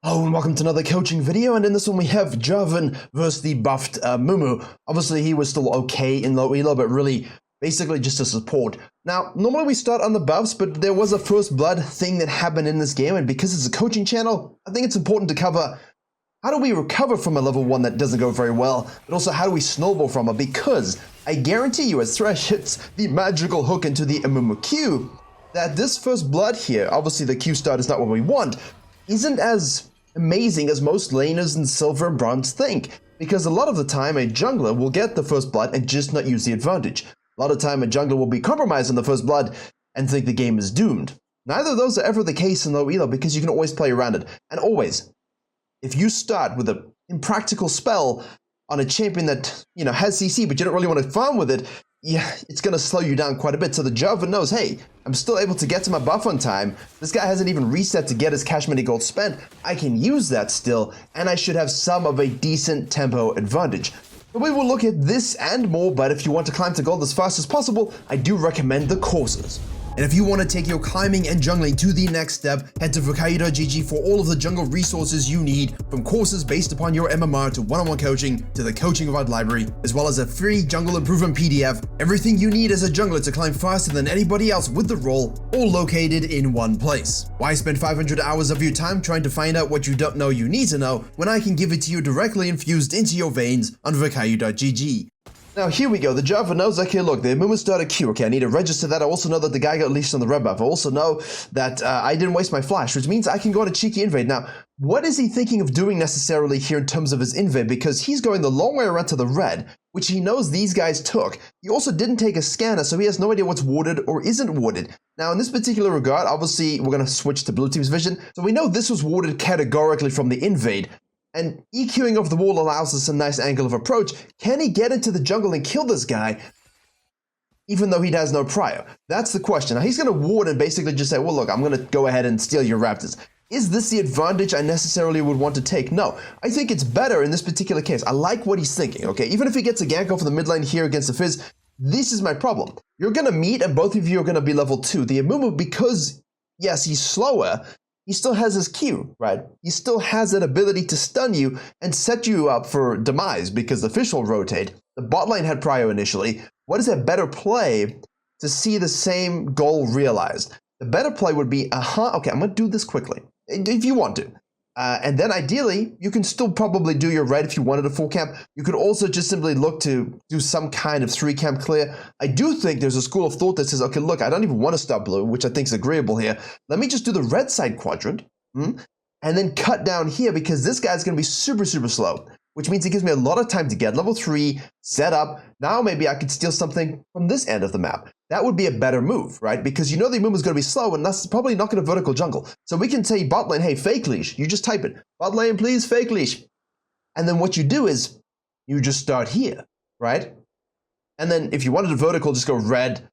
Hello and welcome to another coaching video, and in this one we have Jarvan versus the buffed Amumu. Obviously he was still okay in low elo, but really basically just a support. Now, normally we start on the buffs, but there was a first blood thing that happened in this game, and because it's a coaching channel, I think it's important to cover how do we recover from a level 1 that doesn't go very well, but also how do we snowball from it, because I guarantee you as Thresh hits the magical hook into the Amumu Q, that this first blood here, obviously the Q start is not what we want, isn't as amazing as most laners in silver and bronze think, because a lot of the time a jungler will get the first blood and just not use the advantage. A lot of time a jungler will be compromised on the first blood and think the game is doomed. Neither of those are ever the case in low elo, because you can always play around it. And always, if you start with an impractical spell on a champion that, has CC, but you don't really want to farm with it, yeah, it's going to slow you down quite a bit. So the Jarvan knows, hey, I'm still able to get to my buff on time. This guy hasn't even reset to get his cash money gold spent. I can use that still, and I should have some of a decent tempo advantage. But we will look at this and more, but if you want to climb to gold as fast as possible, I do recommend the courses. And if you want to take your climbing and jungling to the next step, head to Virkayu.gg for all of the jungle resources you need, from courses based upon your MMR to one-on-one coaching to the coaching guide library, as well as a free jungle improvement PDF. Everything you need as a jungler to climb faster than anybody else with the role, all located in one place. Why spend 500 hours of your time trying to find out what you don't know you need to know when I can give it to you directly infused into your veins on Virkayu.gg. Now here we go, the Jarvan knows, okay, look, the Amumu started Q, okay, I need to register that. I also know that the guy got leashed on the red buff. I also know that I didn't waste my flash, which means I can go on a cheeky invade. Now, what is he thinking of doing necessarily here in terms of his invade? Because he's going the long way around to the red, which he knows these guys took. He also didn't take a scanner, so he has no idea what's warded or isn't warded. Now, in this particular regard, obviously, we're going to switch to blue team's vision. So we know this was warded categorically from the invade. And EQing off the wall allows us a nice angle of approach. Can he get into the jungle and kill this guy, even though he has no prio? That's the question. Now, he's going to ward and basically just say, well, look, I'm going to go ahead and steal your raptors. Is this the advantage I necessarily would want to take? No. I think it's better in this particular case. I like what he's thinking, okay? Even if he gets a gank off of the mid lane here against the Fizz, this is my problem. You're going to meet, and both of you are going to be level 2. The Amumu, because, yes, he's slower, he still has his Q, right? He still has that ability to stun you and set you up for demise because the fish will rotate. The bot lane had prio initially. What is a better play to see the same goal realized? The better play would be, okay, I'm going to do this quickly, if you want to. And then ideally, you can still probably do your red if you wanted a full camp. You could also just simply look to do some kind of 3-camp clear. I do think there's a school of thought that says, okay, look, I don't even want to start blue, which I think is agreeable here. Let me just do the red side quadrant, and then cut down here, because this guy's going to be super, super slow, which means it gives me a lot of time to get level 3, set up. Now maybe I could steal something from this end of the map. That would be a better move, right? Because you know the Amumu is going to be slow, and that's probably not going to vertical jungle. So we can say bot lane, hey, fake leash. You just type it. Bot lane, please, fake leash. And then what you do is you just start here, right? And then if you wanted a vertical, just go red,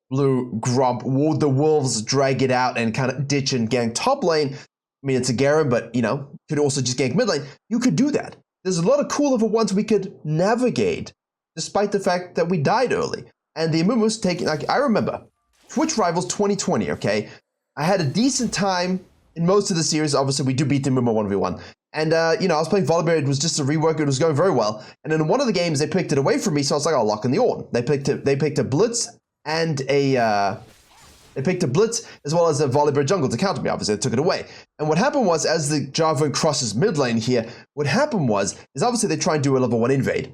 blue, gromp, ward the wolves, drag it out, and kind of ditch and gank top lane. I mean, it's a Garen, but, could also just gank mid lane. You could do that. There's a lot of cool level 1s we could navigate, despite the fact that we died early. And the Amumu's taking, like, I remember, Twitch Rivals 2020, okay? I had a decent time in most of the series. Obviously, we do beat the Amumu 1v1. And, I was playing Volleyball. It was just a rework. It was going very well. And in one of the games, they picked it away from me, so I was like, I'll lock in the Ornn. They picked a Blitz and they picked a Blitz as well as a Volleyball jungle to counter me. Obviously, they took it away. And what happened was, as the Jarvan crosses mid lane here, what happened is obviously they try and do a level 1 invade.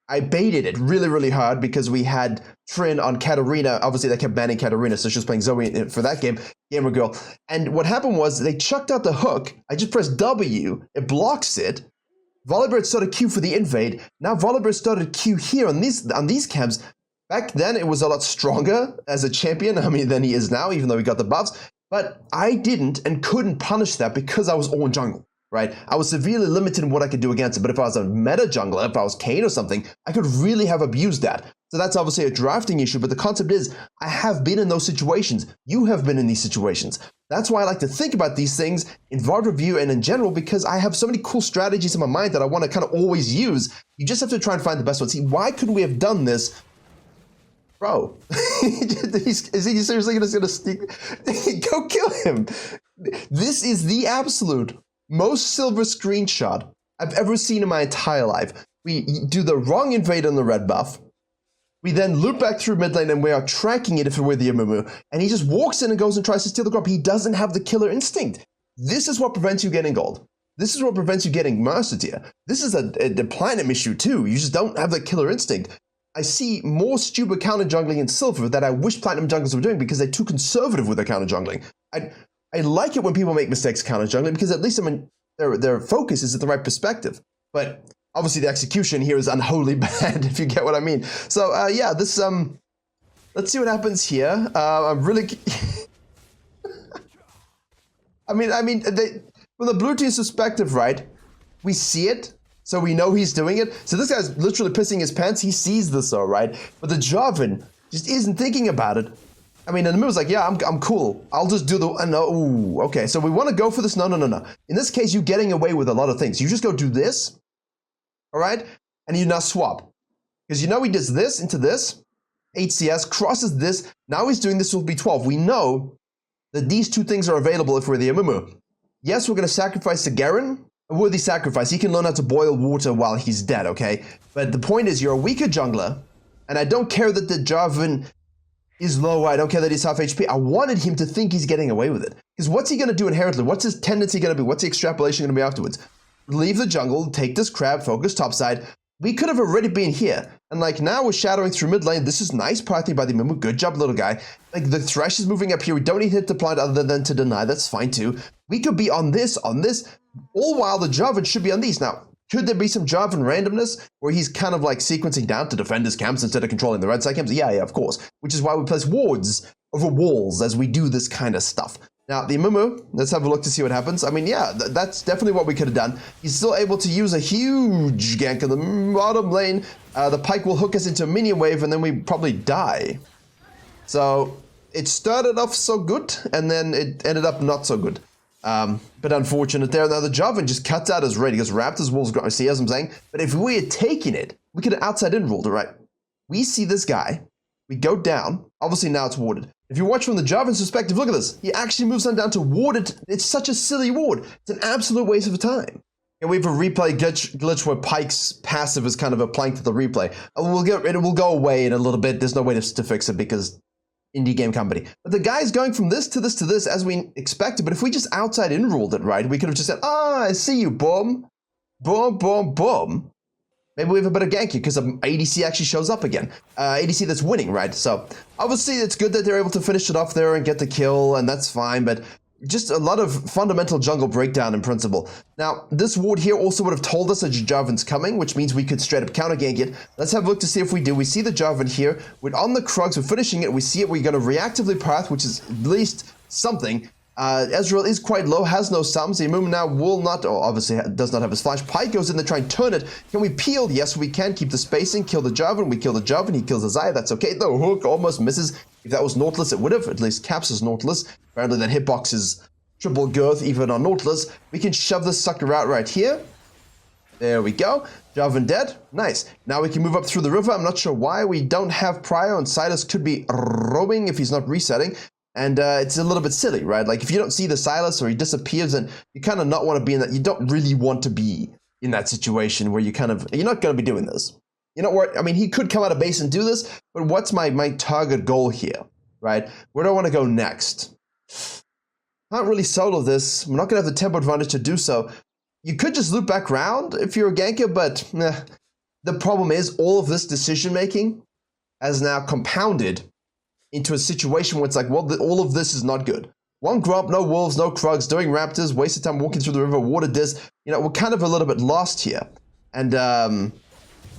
I baited it really, really hard because we had Trin on Katarina. Obviously, they kept banning Katarina, so she was playing Zoe for that game, Gamer Girl. And what happened was they chucked out the hook. I just pressed W. It blocks it. Volleybird started Q for the invade. Now Volleybird started Q here on these camps. Back then, it was a lot stronger as a champion, than he is now, even though he got the buffs. But I didn't and couldn't punish that because I was all in jungle. Right? I was severely limited in what I could do against it, but if I was a meta jungler, if I was Kane or something, I could really have abused that. So that's obviously a drafting issue, but the concept is, I have been in those situations. You have been in these situations. That's why I like to think about these things in VOD review and in general, because I have so many cool strategies in my mind that I want to kind of always use. You just have to try and find the best one. See, why couldn't we have done this? Bro, is he seriously just going to sneak? Go kill him. This is the absolute most silver screenshot I've ever seen in my entire life. We do the wrong invade on the red buff. We then loop back through mid lane and we are tracking it if it were the Amumu. And he just walks in and goes and tries to steal the crop. He doesn't have the killer instinct. This is what prevents you getting gold. This is what prevents you getting Mercer tier. This is a platinum issue too. You just don't have the killer instinct. I see more stupid counter jungling in silver that I wish platinum junglers were doing because they're too conservative with their counter jungling. I like it when people make mistakes counter jungling because at least their focus is at the right perspective. But obviously the execution here is unholy bad, if you get what I mean. So yeah, this let's see what happens here. I'm really I mean from the blue team's perspective, right? We see it, so we know he's doing it. So this guy's literally pissing his pants. He sees this though, right? But the Jarvan just isn't thinking about it. I mean, and the move's like, yeah, I'm cool. I'll just do the, no, ooh, okay. So we want to go for this. No. In this case, you're getting away with a lot of things. You just go do this, all right? And you now swap. Because you know he does this into this, HCS, crosses this. Now he's doing this with B12. We know that these two things are available if we're the Amumu. Yes, we're going to sacrifice the Garen. A worthy sacrifice. He can learn how to boil water while he's dead, okay? But the point is, you're a weaker jungler, and I don't care that the Jarvan is lower. I don't care that he's half HP. I wanted him to think he's getting away with it. Because what's he going to do inherently? What's his tendency going to be? What's the extrapolation going to be afterwards? Leave the jungle, take this crab, focus topside. We could have already been here. And like now we're shadowing through mid lane. This is nice party by the Amumu. Good job, little guy. Like the Thresh is moving up here. We don't need hit to plant other than to deny. That's fine too. We could be on this, all while the Jarvan should be on these. Now, could there be some Jarvan randomness where he's kind of like sequencing down to defend his camps instead of controlling the red side camps? Yeah, of course. Which is why we place wards over walls as we do this kind of stuff. Now, the Amumu, let's have a look to see what happens. I mean, yeah, that's definitely what we could have done. He's still able to use a huge gank in the bottom lane. The Pike will hook us into a minion wave, and then we probably die. So, it started off so good, and then it ended up not so good. But unfortunate there. Now, the Jarvan just cuts out his raid. He goes, Raptors, Wolves, see as I'm saying. But if we had taken it, we could have outside in ruled it, right? We see this guy. We go down. Obviously, now it's warded. If you watch from the Jarvan's perspective, look at this. He actually moves on down to ward it. It's such a silly ward. It's an absolute waste of time. And we have a replay glitch where Pike's passive is kind of a plank to the replay. It will go away in a little bit. There's no way to fix it because indie game company. But the guy's going from this to this to this as we expected. But if we just outside in ruled it, right, we could have just said, I see you, boom, boom, boom, boom. Maybe we have a better gank here because ADC actually shows up again. ADC that's winning, right? So obviously it's good that they're able to finish it off there and get the kill, and that's fine, but just a lot of fundamental jungle breakdown in principle. Now, this ward here also would have told us that Jarvan's coming, which means we could straight up counter gank it. Let's have a look to see if we do. We see the Jarvan here. We're on the Krugs, we're finishing it. We see it, we're going to reactively path, which is at least something. Ezreal is quite low, has no sums. The Amumu now will not, or obviously does not have his flash. Pike goes in to try and turn it. Can we peel? Yes, we can. Keep the spacing, kill the Jarvan. We kill the Jarvan, he kills the Xayah. That's okay. The hook almost misses. If that was Nautilus, it would have. At least Caps is Nautilus. Apparently that hitbox is triple girth, even on Nautilus. We can shove this sucker out right here. There we go. Jarvan dead. Nice. Now we can move up through the river. I'm not sure why we don't have Prio, and Silas could be rowing if he's not resetting. And it's a little bit silly, right? Like if you don't see the Silas or he disappears, then you kind of not want to be in that. You don't really want to be in that situation where you're not going to be doing this. You know what? I mean, he could come out of base and do this, but what's my target goal here, right? Where do I want to go next? Can't really solo this. I'm not going to have the tempo advantage to do so. You could just loop back around if you're a ganker, but the problem is all of this decision making has now compounded into a situation where it's like, well, all of this is not good. One grump, no wolves, no Krugs, doing Raptors, wasted time walking through the river, watered this. You know, we're kind of a little bit lost here. And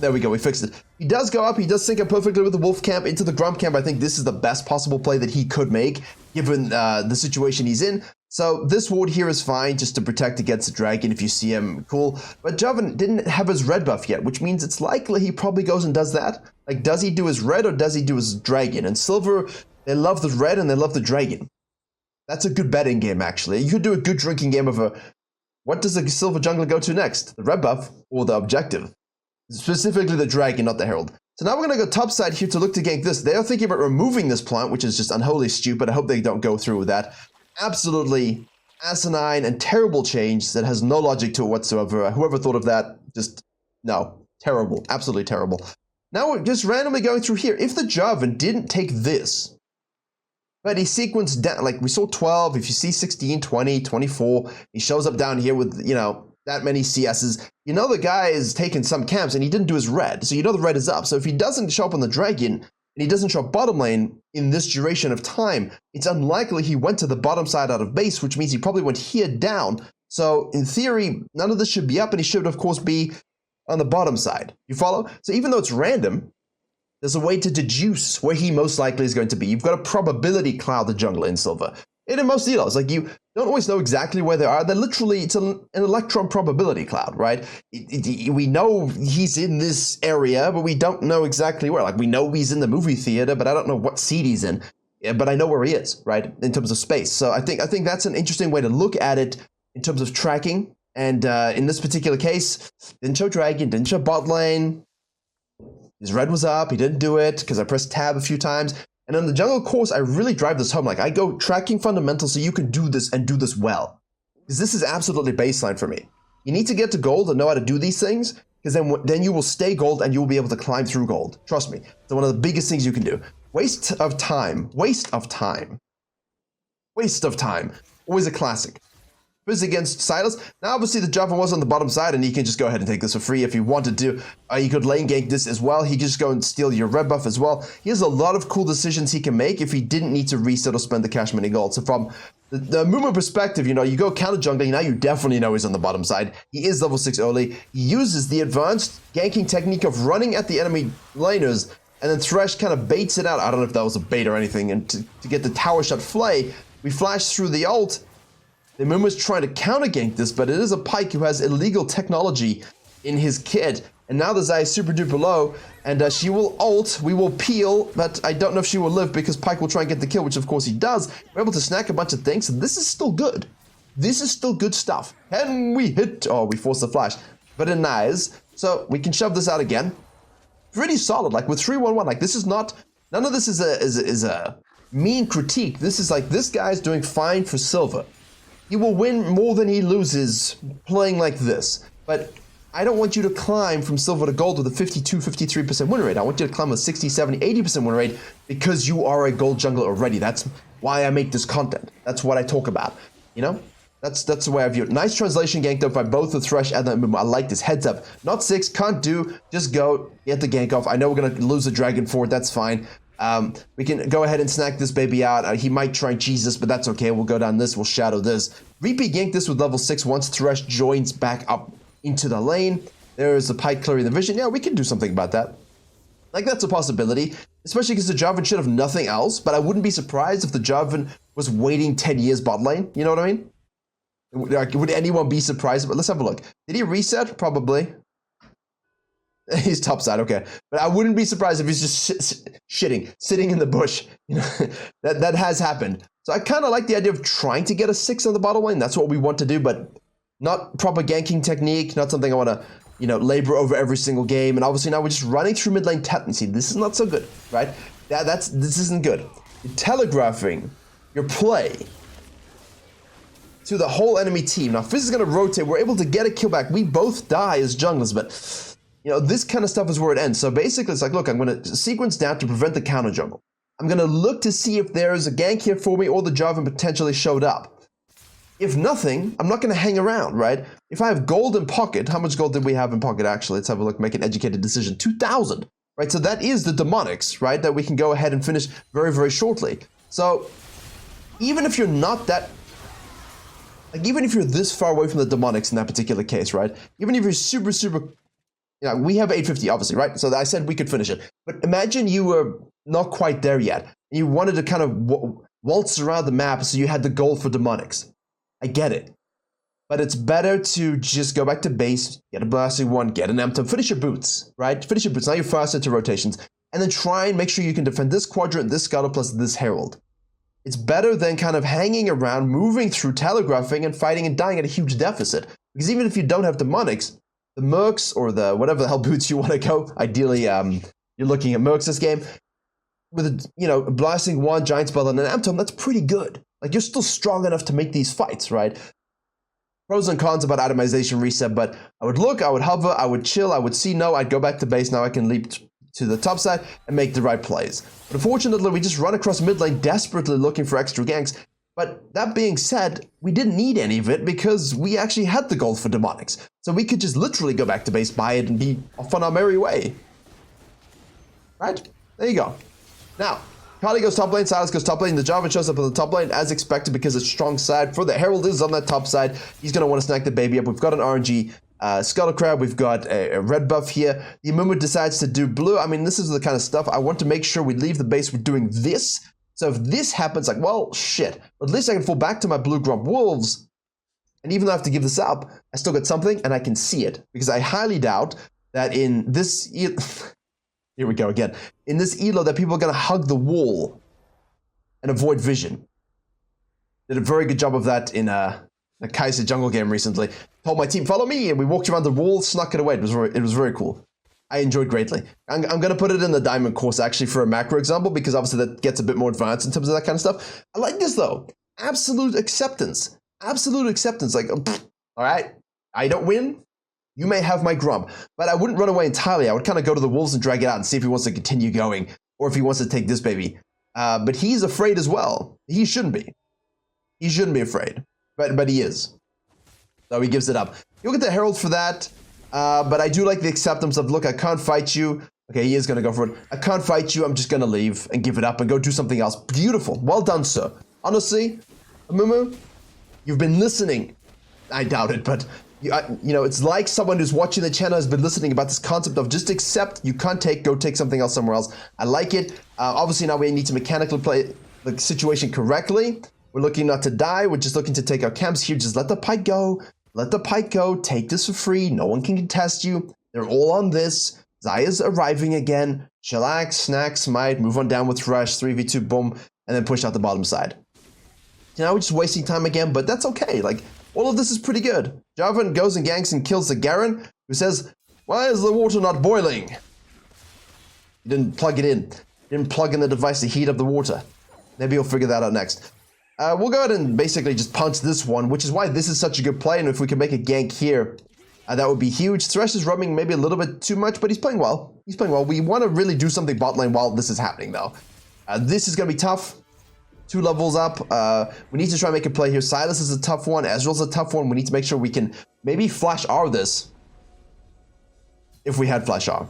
there we go, we fixed it. He does go up, he does sync up perfectly with the wolf camp into the grump camp. I think this is the best possible play that he could make, given the situation he's in. So this ward here is fine, just to protect against the dragon if you see him, cool. But Jarvan didn't have his red buff yet, which means it's likely he probably goes and does that. Like, does he do his red or does he do his dragon? And Silver, they love the red and they love the dragon. That's a good betting game, actually. You could do a good drinking game of what does the Silver jungler go to next? The red buff or the objective? Specifically the dragon, not the herald. So now we're going to go topside here to look to gank this. They are thinking about removing this plant, which is just unholy stupid. I hope they don't go through with that. Absolutely asinine and terrible change that has no logic to it whatsoever. Whoever thought of that, just, no. Terrible. Absolutely terrible. Now we're just randomly going through here. If the Jarvan didn't take this, but he sequenced down, like we saw 12, if you see 16, 20, 24, he shows up down here with, you know, that many CSs, you know the guy is taking some camps and he didn't do his red, so you know the red is up. So if he doesn't show up on the dragon and he doesn't show up bottom lane in this duration of time, it's unlikely he went to the bottom side out of base, which means he probably went here down. So in theory, none of this should be up, and he should of course be on the bottom side. You follow? So even though it's random, there's a way to deduce where he most likely is going to be. You've got a probability cloud the jungle in Silver. And in most deals, like you don't always know exactly where they are. They're literally, it's an electron probability cloud, right? We know he's in this area, but we don't know exactly where. Like we know he's in the movie theater, but I don't know what seat he's in. Yeah, but I know where he is, right? In terms of space. So I think that's an interesting way to look at it in terms of tracking. And in this particular case, didn't show dragon, didn't show bot lane. His red was up, he didn't do it because I pressed tab a few times. And on the jungle course, I really drive this home. Like I go tracking fundamentals so you can do this and do this well. Because this is absolutely baseline for me. You need to get to gold and know how to do these things, because then you will stay gold and you will be able to climb through gold. Trust me. It's one of the biggest things you can do. Waste of time. Waste of time. Waste of time. Always a classic. This against Silas. Now obviously the Jarvan was on the bottom side and he can just go ahead and take this for free if he wanted to. He could lane gank this as well. He could just go and steal your red buff as well. He has a lot of cool decisions he can make if he didn't need to reset or spend the cash money gold. So from the Amumu perspective, you know, you go counter jungling, now you definitely know he's on the bottom side. He is level 6 early. He uses the advanced ganking technique of running at the enemy laners, and then Thresh kind of baits it out. I don't know if that was a bait or anything. And to get the tower shot flay, we flash through the ult. The Amumu is trying to counter gank this, but it is a Pyke who has illegal technology in his kit. And now the Zai is super duper low, and she will ult, we will peel, but I don't know if she will live because Pyke will try and get the kill, which of course he does. We're able to snack a bunch of things, and this is still good. This is still good stuff. Can we hit? Oh, we forced the flash, but it nice. So we can shove this out again. Pretty solid, like with 3-1-1, like this is not, none of this is a mean critique. This is like, this guy's doing fine for Silver. He will win more than he loses playing like this. But I don't want you to climb from silver to gold with a 52, 53% win rate. I want you to climb a 60, 70, 80% win rate because you are a gold jungler already. That's why I make this content. That's what I talk about. You know? That's the way I view it. Nice translation ganked up by both the Thresh and the Amumu. I like this. Heads up. Not 6, can't do. Just go, get the gank off. I know we're going to lose the Dragon 4. That's fine. We can go ahead and snack this baby out. He might try and cheese this, but that's okay. We'll go down this. We'll shadow this. Repeat gank this with level 6 once Thresh joins back up into the lane. There's the Pyke clearing the vision. Yeah, we can do something about that. Like, that's a possibility. Especially because the Jarvan should have nothing else, but I wouldn't be surprised if the Jarvan was waiting 10 years bot lane. You know what I mean? Would anyone be surprised? But let's have a look. Did he reset? Probably. He's topside, okay. But I wouldn't be surprised if he's just sitting in the bush. You know, that has happened. So I kind of like the idea of trying to get a 6 on the bottom lane. That's what we want to do, but not proper ganking technique, not something I want to, you know, labor over every single game. And obviously now we're just running through mid lane see, this is not so good, right? This isn't good. You're telegraphing your play to the whole enemy team. Now Fizz is going to rotate. We're able to get a kill back. We both die as junglers, but you know, this kind of stuff is where it ends. So basically it's like, look, I'm going to sequence down to prevent the counter jungle. I'm going to look to see if there's a gank here for me or the Jarvan potentially showed up. If nothing, I'm not going to hang around, right? If I have gold in pocket, how much gold did we have in pocket actually? Let's have a look, make an educated decision. 2,000, right? So that is the demonics, right? That we can go ahead and finish very, very shortly. So even if you're not that, like even if you're this far away from the demonics in that particular case, right? Even if you're super, super, you know, we have 850 obviously, right? So I said we could finish it. But imagine you were not quite there yet. And you wanted to kind of waltz around the map so you had the gold for demonics. I get it. But it's better to just go back to base, get a blasting one, get an M-Tom, finish your boots, right? Finish your boots. Now you're fast into rotations. And then try and make sure you can defend this quadrant, this scuttle, plus this herald. It's better than kind of hanging around, moving through, telegraphing, and fighting and dying at a huge deficit. Because even if you don't have demonics, the mercs or the whatever the hell boots you want to go, ideally you're looking at mercs this game, with a, you know, blasting one, giant spell, and an M-Tom, that's pretty good. like you're still strong enough to make these fights, right? Pros and cons about itemization reset, but I would look, I would hover, I would chill, I would see no, I'd go back to base, now I can leap to the top side and make the right plays. But unfortunately, we just run across mid lane desperately looking for extra ganks. But that being said, we didn't need any of it because we actually had the gold for demonics. So we could just literally go back to base, buy it, and be off on our merry way. Right? There you go. Now, Kali goes top lane, Silas goes top lane, the Jarvan shows up on the top lane as expected because it's strong side. For the Herald is on that top side. He's going to want to snag the baby up. We've got an RNG Scuttle Crab, we've got a red buff here. The Amumu decides to do blue. I mean, this is the kind of stuff I want to make sure we leave the base with doing this. So if this happens, like, well, shit. But at least I can fall back to my blue Grump Wolves. And even though I have to give this up, I still got something and I can see it. Because I highly doubt that in this... Here we go again. In this elo, that people are going to hug the wall and avoid vision. Did a very good job of that in a Kaiser jungle game recently. Told my team, follow me, and we walked around the wall, snuck it away. It was very cool. I enjoyed greatly. I'm going to put it in the diamond course actually for a macro example because obviously that gets a bit more advanced in terms of that kind of stuff. I like this though. Absolute acceptance. Absolute acceptance. Like, all right, I don't win. You may have my Grump, but I wouldn't run away entirely. I would kind of go to the wolves and drag it out and see if he wants to continue going or if he wants to take this baby. But he's afraid as well. He shouldn't be. He shouldn't be afraid, but he is. So he gives it up. You'll get the Herald for that, but I do like the acceptance of, look, I can't fight you. Okay, he is going to go for it. I can't fight you. I'm just going to leave and give it up and go do something else. Beautiful. Well done, sir. Honestly, Amumu, you've been listening. I doubt it, but... You know, it's like someone who's watching the channel has been listening about this concept of just accept, you can't take, go take something else somewhere else. I like it. Obviously now we need to mechanically play the situation correctly. We're looking not to die. We're just looking to take our camps here. Just let the pike go. Let the pike go. Take this for free. No one can contest you. They're all on this. Zaya's arriving again. Chillax, snack, smite, move on down with rush, 3v2, boom, and then push out the bottom side. Now we're just wasting time again, but that's okay. Like, all of this is pretty good. Jarvan goes and ganks and kills the Garen, who says, why is the water not boiling? He didn't plug it in. He didn't plug in the device to heat up the water. Maybe he'll figure that out next. We'll go ahead and basically just punch this one, which is why this is such a good play. And if we can make a gank here, that would be huge. Thresh is roaming maybe a little bit too much, but he's playing well. He's playing well. We want to really do something bot lane while this is happening, though. This is going to be tough. 2 levels up. We need to try and make a play here. Silas is a tough one. Ezreal's a tough one. We need to make sure we can maybe flash R this. If we had flash R.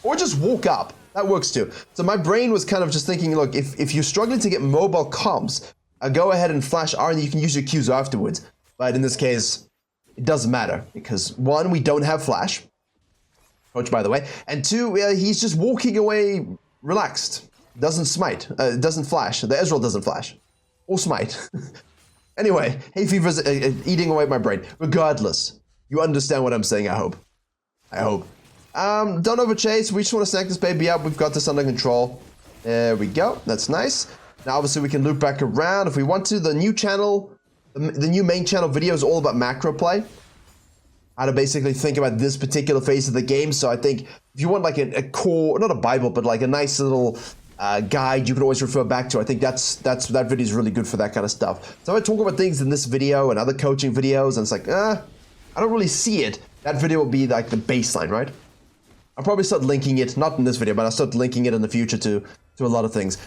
Or just walk up. That works too. So my brain was kind of just thinking, look, if you're struggling to get mobile comms, go ahead and flash R and you can use your Qs afterwards. But in this case, it doesn't matter. Because 1, we don't have flash. Coach, by the way. And 2, he's just walking away relaxed. Doesn't smite, doesn't flash. The Ezreal doesn't flash. Or smite. Anyway, hay fever's eating away at my brain. Regardless, you understand what I'm saying, I hope. I hope. Don't overchase. We just want to snag this baby up. We've got this under control. There we go. That's nice. Now, obviously, we can loop back around if we want to. The new channel, the new main channel video is all about macro play. How to basically think about this particular phase of the game. So I think if you want like a core, not a Bible, but like a nice little... guide you can always refer back to. I think that video is really good for that kind of stuff. So I talk about things in this video and other coaching videos, and it's like, I don't really see it. That video will be like the baseline, right? I'll probably start linking it, not in this video, but I'll start linking it in the future to a lot of things.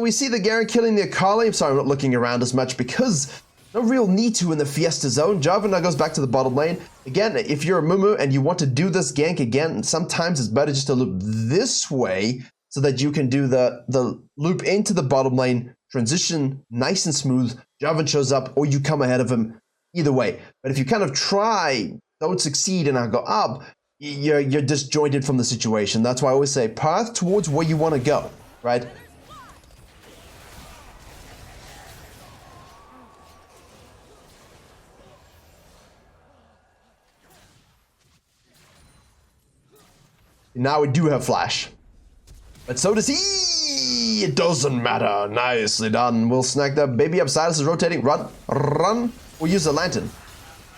We see the Garen killing the Akali. I'm sorry, I'm not looking around as much because no real need to in the Fiesta zone. Jarvan now goes back to the bottom lane. Again, if you're a Mumu and you want to do this gank again, sometimes it's better just to loop this way so that you can do the loop into the bottom lane, transition nice and smooth. Jarvan shows up, or you come ahead of him. Either way. But if you kind of try, don't succeed, and I go up, you're disjointed from the situation. That's why I always say path towards where you want to go, right? Now we do have flash. But so does he. It doesn't matter. Nicely done. We'll snag that baby up. Silas is rotating. Run. Run. Or use the lantern.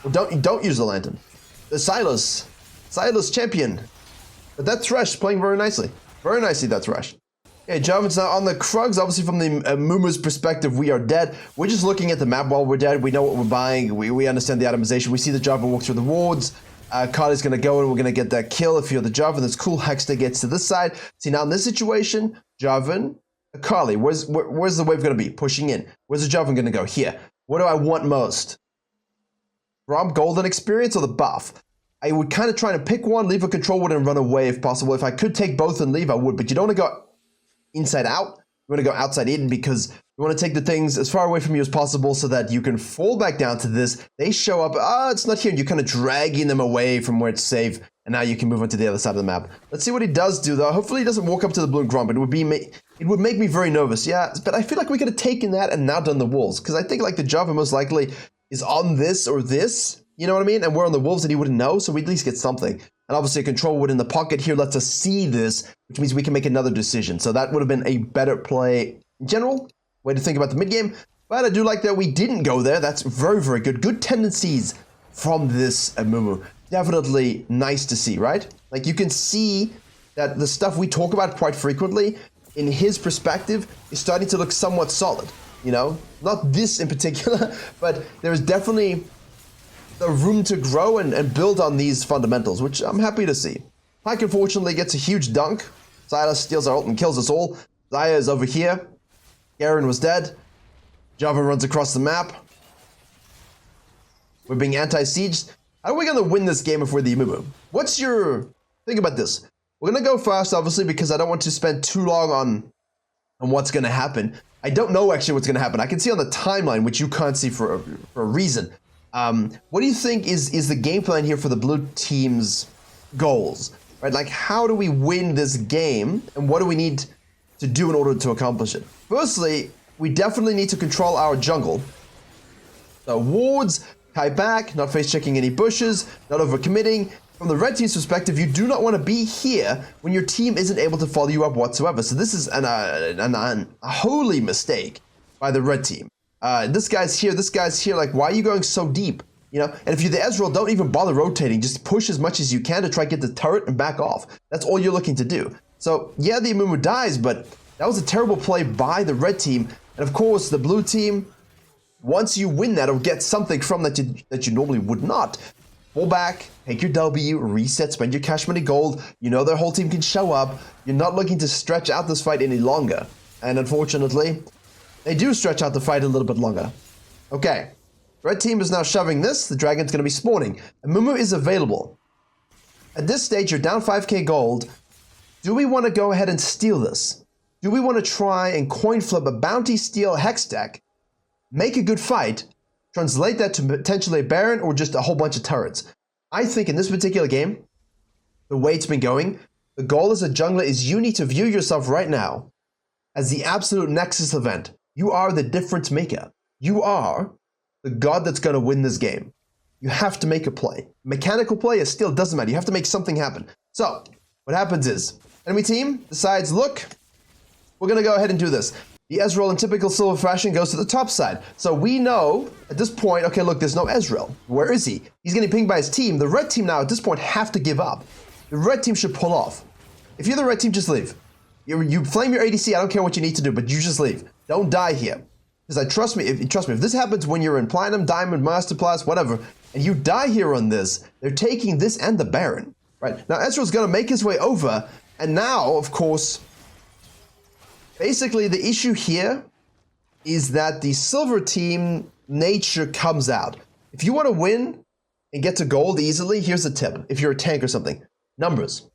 Or don't use the lantern. The Silas champion. But that Thresh playing very nicely. Very nicely, that Thresh. Okay, Jarvan's now on the Krugs. Obviously, from the Amumu's perspective, we are dead. We're just looking at the map while we're dead. We know what we're buying. We understand the itemization. We see the Jarvan walk through the wards. Kali's going to go and we're going to get that kill if you're the Jarvan. That's cool. Hexter gets to this side. See, now in this situation, Jarvan, Kali, where's the wave going to be? Pushing in. Where's the Jarvan going to go? Here. What do I want most? Rob Golden experience or the buff? I would kind of try to pick one, leave a control ward and run away if possible. If I could take both and leave, I would. But you don't want to go inside out. You want to go outside in because you want to take the things as far away from you as possible so that you can fall back down to this. They show up, it's not here. And you're kind of dragging them away from where it's safe. And now you can move on to the other side of the map. Let's see what he does do though. Hopefully he doesn't walk up to the blue grump. It would make me very nervous. Yeah, but I feel like we could have taken that and now done the wolves. Because I think like the Jarvan most likely is on this or this. You know what I mean? And we're on the wolves and he wouldn't know. So we at least get something. And obviously a control ward in the pocket here lets us see this, which means we can make another decision. So that would have been a better play in general. Way to think about the mid game. But I do like that we didn't go there. That's very, very good. Good tendencies from this Amumu. Definitely nice to see, right? Like you can see that the stuff we talk about quite frequently in his perspective is starting to look somewhat solid. You know, not this in particular, but there's definitely the room to grow and build on these fundamentals, which I'm happy to see. Pike unfortunately gets a huge dunk. Silas steals our ult and kills us all. Zaya is over here. Garen was dead. Jarvan runs across the map. We're being anti-sieged. How are we going to win this game if we're the Amumu? What's your... Think about this. We're going to go fast, obviously, because I don't want to spend too long on what's going to happen. I don't know actually what's going to happen. I can see on the timeline, which you can't see for a reason. What do you think is the game plan here for the blue team's goals? Right? Like, how do we win this game, and what do we need to do in order to accomplish it? Firstly, we definitely need to control our jungle. So wards, Kai back, not face checking any bushes, not overcommitting. From the red team's perspective, you do not want to be here when your team isn't able to follow you up whatsoever. So this is a holy mistake by the red team. This guy's here, like, why are you going so deep? You know, and if you're the Ezreal, don't even bother rotating. Just push as much as you can to try to get the turret and back off. That's all you're looking to do. So, yeah, the Amumu dies, but that was a terrible play by the red team. And of course, the blue team, once you win that or get something from that you normally would not, pull back, take your W, reset, spend your cash money gold. You know their whole team can show up. You're not looking to stretch out this fight any longer. And unfortunately, they do stretch out the fight a little bit longer. Okay, red team is now shoving this. The dragon's going to be spawning. Amumu is available. At this stage, you're down 5k gold. Do we want to go ahead and steal this? Do we want to try and coin flip a bounty steal hex deck, make a good fight, translate that to potentially a Baron or just a whole bunch of turrets? I think in this particular game, the way it's been going, the goal as a jungler is you need to view yourself right now as the absolute nexus event. You are the difference maker. You are the god that's going to win this game. You have to make a play. Mechanical play, it still doesn't matter. You have to make something happen. So, what happens is, enemy team decides, look, we're going to go ahead and do this. The Ezreal in typical silver fashion goes to the top side. So we know at this point, okay, look, there's no Ezreal. Where is he? He's getting pinged by his team. The red team now at this point have to give up. The red team should pull off. If you're the red team, just leave. You flame your ADC, I don't care what you need to do, but you just leave. Don't die here. Because trust me, if this happens when you're in Platinum, Diamond, Master Plus, whatever, and you die here on this, they're taking this and the Baron. Right? Now Ezreal's gonna make his way over, and now, of course, basically the issue here is that the silver team nature comes out. If you want to win and get to gold easily, here's a tip. If you're a tank or something, numbers.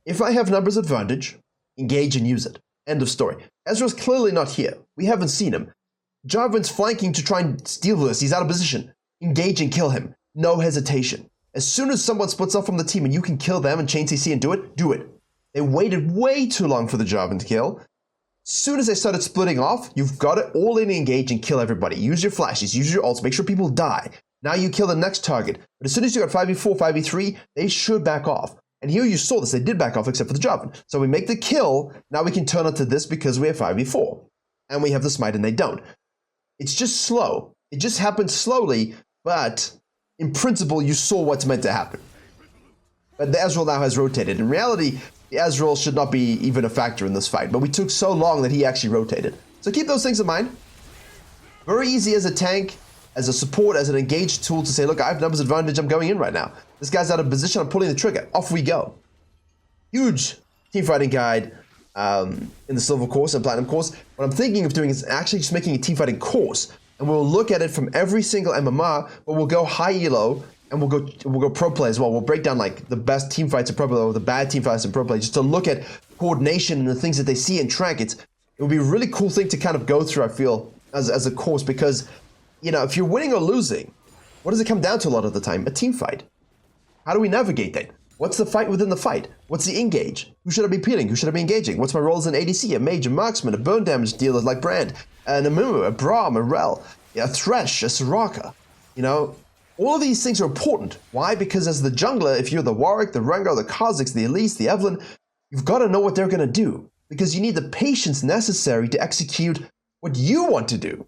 If I have numbers advantage, engage and use it. End of story. Ezreal's clearly not here. We haven't seen him. Jarvan's flanking to try and steal this. He's out of position. Engage and kill him. No hesitation. As soon as someone splits off from the team and you can kill them and chain CC and do it, do it. They waited way too long for the Jarvan to kill. As soon as they started splitting off, you've got to all in engage and kill everybody. Use your flashes, use your ults, make sure people die. Now you kill the next target. But as soon as you got 5v4, 5v3, they should back off. And here you saw this, they did back off except for the Jarvan. So we make the kill, now we can turn onto this because we have 5v4. And we have the smite and they don't. It's just slow. It just happens slowly, but in principle, you saw what's meant to happen. But the Ezreal now has rotated. In reality, the Ezreal should not be even a factor in this fight. But we took so long that he actually rotated. So keep those things in mind. Very easy as a tank, as a support, as an engaged tool to say, look, I have numbers advantage, I'm going in right now. This guy's out of position, I'm pulling the trigger. Off we go. Huge teamfighting guide in the silver course and platinum course. What I'm thinking of doing is actually just making a teamfighting course. And we'll look at it from every single MMR, but we'll go high elo, and we'll go pro play as well. We'll break down like the best team fights in pro play or the bad team fights in pro play, just to look at coordination and the things that they see and track. It would be a really cool thing to kind of go through, I feel, as a course, because, you know, if you're winning or losing, what does it come down to a lot of the time? A team fight. How do we navigate that? What's the fight within the fight? What's the engage? Who should I be peeling? Who should I be engaging? What's my role as an ADC, a mage, a marksman, a burn damage dealer like Brand, an Amumu, a Braum, a Rel, a Thresh, a Soraka? You know, all of these things are important. Why? Because as the jungler, if you're the Warwick, the Rengar, the Kha'Zix, the Elise, the Evelynn, you've got to know what they're going to do. Because you need the patience necessary to execute what you want to do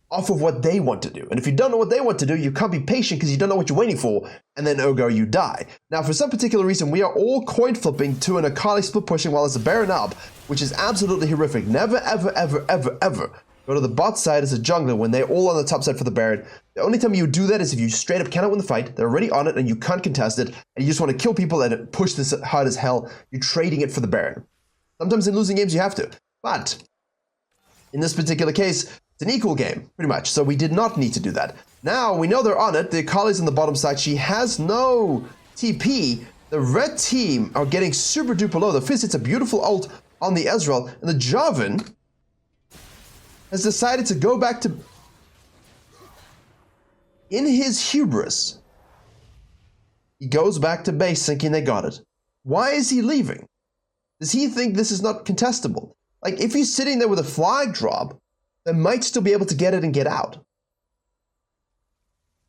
off of what they want to do. And if you don't know what they want to do, you can't be patient because you don't know what you're waiting for, and then ergo you die. Now, for some particular reason, we are all coin flipping to an Akali split pushing while there's a Baron up, which is absolutely horrific. Never, ever, ever, ever, ever go to the bot side as a jungler when they're all on the top side for the Baron. The only time you do that is if you straight up cannot win the fight, they're already on it and you can't contest it, and you just want to kill people and push this hard as hell. You're trading it for the Baron. Sometimes in losing games you have to, but in this particular case, it's an equal game, pretty much, so we did not need to do that. Now, we know they're on it. The Akali's on the bottom side. She has no TP. The red team are getting super duper low. The Fizz hits a beautiful ult on the Ezreal, and the Jarvan has decided to go back to... In his hubris, he goes back to base thinking they got it. Why is he leaving? Does he think this is not contestable? Like, if he's sitting there with a flag drop, they might still be able to get it and get out.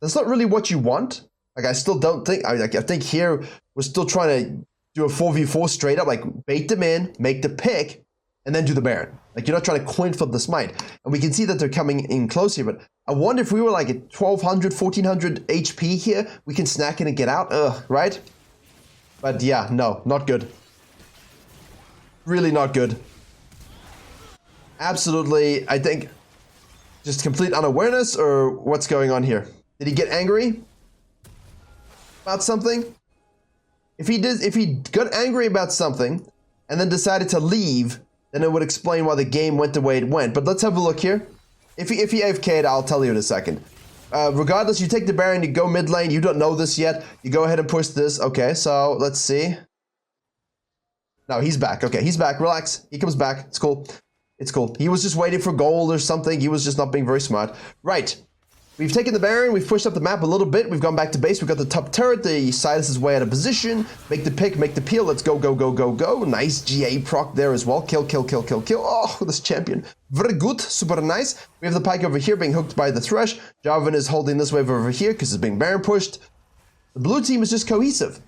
That's not really what you want. Like, I still don't think, I think here we're still trying to do a 4v4 straight up, like bait them in, make the pick, and then do the Baron. Like, you're not trying to coin flip the smite. And we can see that they're coming in close here, but I wonder if we were like at 1200, 1400 HP here, we can snack it and get out, right? But yeah, no, not good. Really not good. Absolutely, I think, just complete unawareness, or what's going on here? Did he get angry about something? If he got angry about something and then decided to leave, then it would explain why the game went the way it went. But let's have a look here. If he AFK'd, I'll tell you in a second. Regardless, you take the Baron, you go mid lane, you don't know this yet, you go ahead and push this. Okay, so let's see. No, he's back. Okay, he's back. Relax. He comes back. It's cool. It's cool. He was just waiting for gold or something. He was just not being very smart. Right. We've taken the Baron. We've pushed up the map a little bit. We've gone back to base. We've got the top turret. The Silas is way out of position. Make the pick. Make the peel. Let's go, go, go, go, go. Nice GA proc there as well. Kill, kill, kill, kill, kill. Oh, this champion. Very good. Super nice. We have the Pike over here being hooked by the Thresh. Jarvan is holding this wave over here because it's being Baron pushed. The blue team is just cohesive.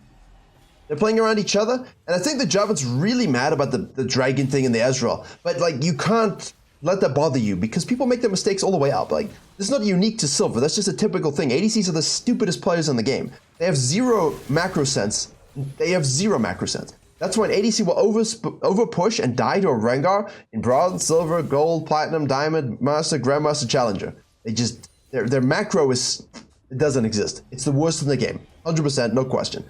They're playing around each other, and I think the Jarvan's really mad about the dragon thing in the Ezreal. But like, you can't let that bother you because people make their mistakes all the way up. Like, this is not unique to Silver. That's just a typical thing. ADCs are the stupidest players in the game. They have zero macro sense. They have zero macro sense. That's why an ADC will over push and die to a Rengar in bronze, silver, gold, platinum, diamond, master, grandmaster, challenger. They just their macro is, it doesn't exist. It's the worst in the game, 100%, no question.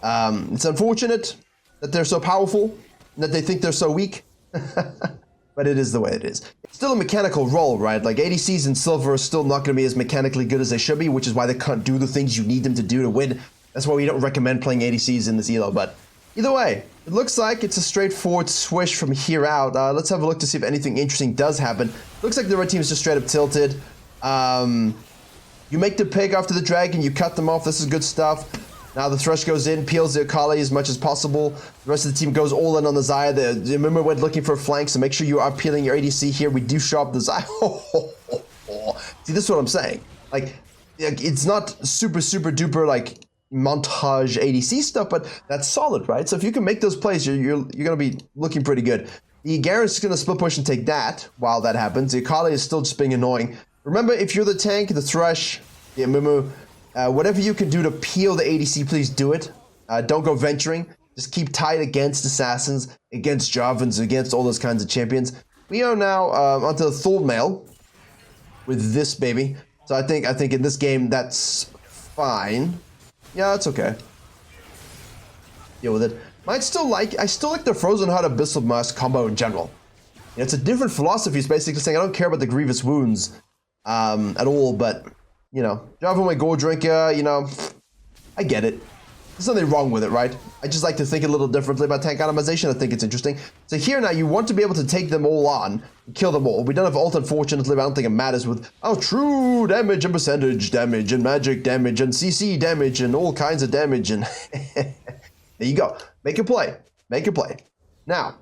It's unfortunate that they're so powerful and that they think they're so weak, but it is the way it is. It's still a mechanical role, right? Like, ADCs in Silver are still not going to be as mechanically good as they should be, which is why they can't do the things you need them to do to win. That's why we don't recommend playing ADCs in this elo, but either way, it looks like it's a straightforward swish from here out. Let's have a look to see if anything interesting does happen. Looks like the red team is just straight up tilted. You make the pick after the dragon, you cut them off, this is good stuff. Now the Thresh goes in, peels the Akali as much as possible. The rest of the team goes all in on the Xayah. The Amumu went looking for a flank, so make sure you are peeling your ADC here. We do show up the Xayah. See, this is what I'm saying. Like, it's not super, super duper, like, montage ADC stuff, but that's solid, right? So if you can make those plays, you're going to be looking pretty good. The Garen's going to split push and take that while that happens. The Akali is still just being annoying. Remember, if you're the tank, the Thresh, the Amumu, whatever you can do to peel the ADC, please do it. Don't go venturing. just keep tight against assassins, against Jarvans, against all those kinds of champions. We are now onto the Thorn Mail with this baby. So I think in this game that's fine. Yeah, that's okay. Deal with it. I still like the Frozen Heart Abyssal Mask combo in general. It's a different philosophy. It's basically saying I don't care about the grievous wounds at all, but you know, Jarvan my Gore Drinker, you know, I get it. There's nothing wrong with it, right? I just like to think a little differently about tank optimization. I think it's interesting. So here now, you want to be able to take them all on, kill them all. We don't have ult, unfortunately, but I don't think it matters with true damage and percentage damage and magic damage and CC damage and all kinds of damage. And there you go. Make a play. Make a play. Now,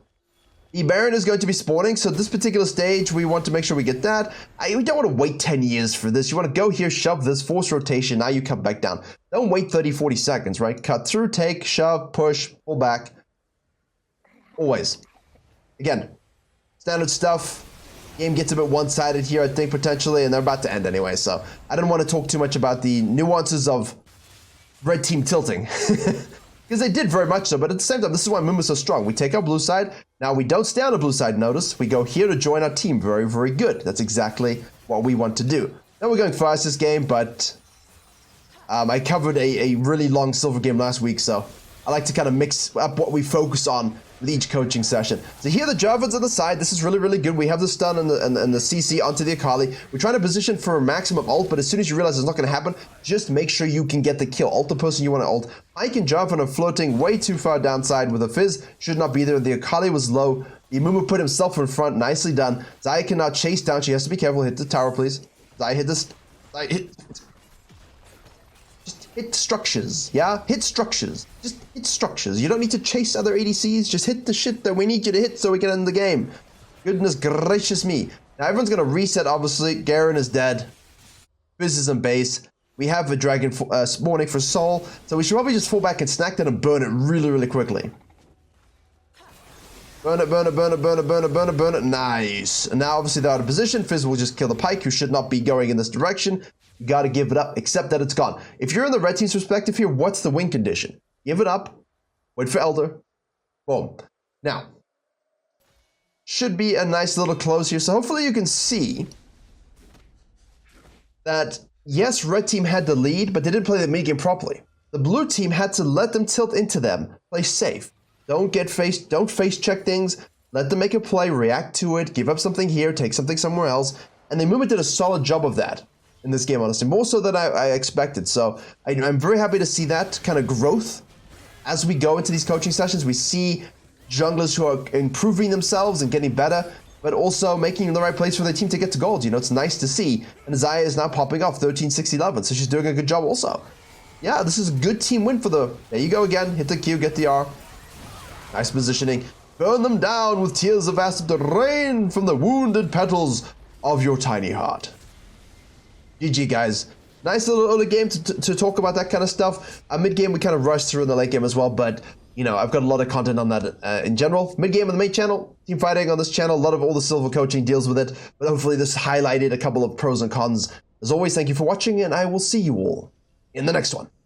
the Baron is going to be spawning, so this particular stage, we want to make sure we get that. We don't want to wait 10 years for this. You want to go here, shove this, force rotation, now you come back down. Don't wait 30, 40 seconds, right? Cut through, take, shove, push, pull back. Always. Again, standard stuff. Game gets a bit one-sided here, I think, potentially, and they're about to end anyway, so I don't want to talk too much about the nuances of red team tilting. Because they did very much so, but at the same time, this is why Amumu is so strong. We take our blue side. Now, we don't stay on the blue side, notice. We go here to join our team. Very, very good. That's exactly what we want to do. Now, we're going fast this game, but I covered a really long silver game last week, so I like to kind of mix up what we focus on with each coaching session. So here the Jarvan's on the side. This is really, really good. We have the stun and the CC onto the Akali. We're trying to position for a maximum ult, but as soon as you realize it's not going to happen, just make sure you can get the kill. Ult the person you want to ult. Ike and Jarvan are floating way too far downside with a Fizz. Should not be there. The Akali was low. The Amumu put himself in front. Nicely done. Zaya can now chase down. She has to be careful. Hit the tower, please. Zaya hit this. Zaya hit... Hit structures, yeah? Hit structures. Just hit structures. You don't need to chase other ADCs. Just hit the shit that we need you to hit so we can end the game. Goodness gracious me. Now everyone's going to reset, obviously. Garen is dead. Fizz is in base. We have a dragon spawning for Soul. So we should probably just fall back and snack that and burn it really, really quickly. Burn it, burn it, burn it, burn it, burn it, burn it, burn it. Nice. And now obviously they're out of position. Fizz will just kill the Pyke, who should not be going in this direction. You got to give it up, except that it's gone. If you're in the red team's perspective here, what's the win condition? Give it up. Wait for Elder. Boom. Now, should be a nice little close here. So hopefully you can see that, yes, red team had the lead, but they didn't play the mid game properly. The blue team had to let them tilt into them. Play safe. Don't face check things. Let them make a play, react to it, give up something here, take something somewhere else. And the Amumu did a solid job of that in this game, honestly, more so than I expected. So I'm very happy to see that kind of growth as we go into these coaching sessions. We see junglers who are improving themselves and getting better, but also making the right place for their team to get to gold. You know, it's nice to see. And Zaya is now popping off 13, 6, 11, so she's doing a good job also. Yeah, this is a good team win for the... There you go again. Hit the Q, get the R. Nice positioning. Burn them down with tears of acid to rain from the wounded petals of your tiny heart. GG, guys. Nice little early game to talk about that kind of stuff. Mid game we kind of rushed through in the late game as well, but you know, I've got a lot of content on that in general. Mid game on the main channel, team fighting on this channel, a lot of all the silver coaching deals with it, but hopefully this highlighted a couple of pros and cons. As always, thank you for watching, and I will see you all in the next one.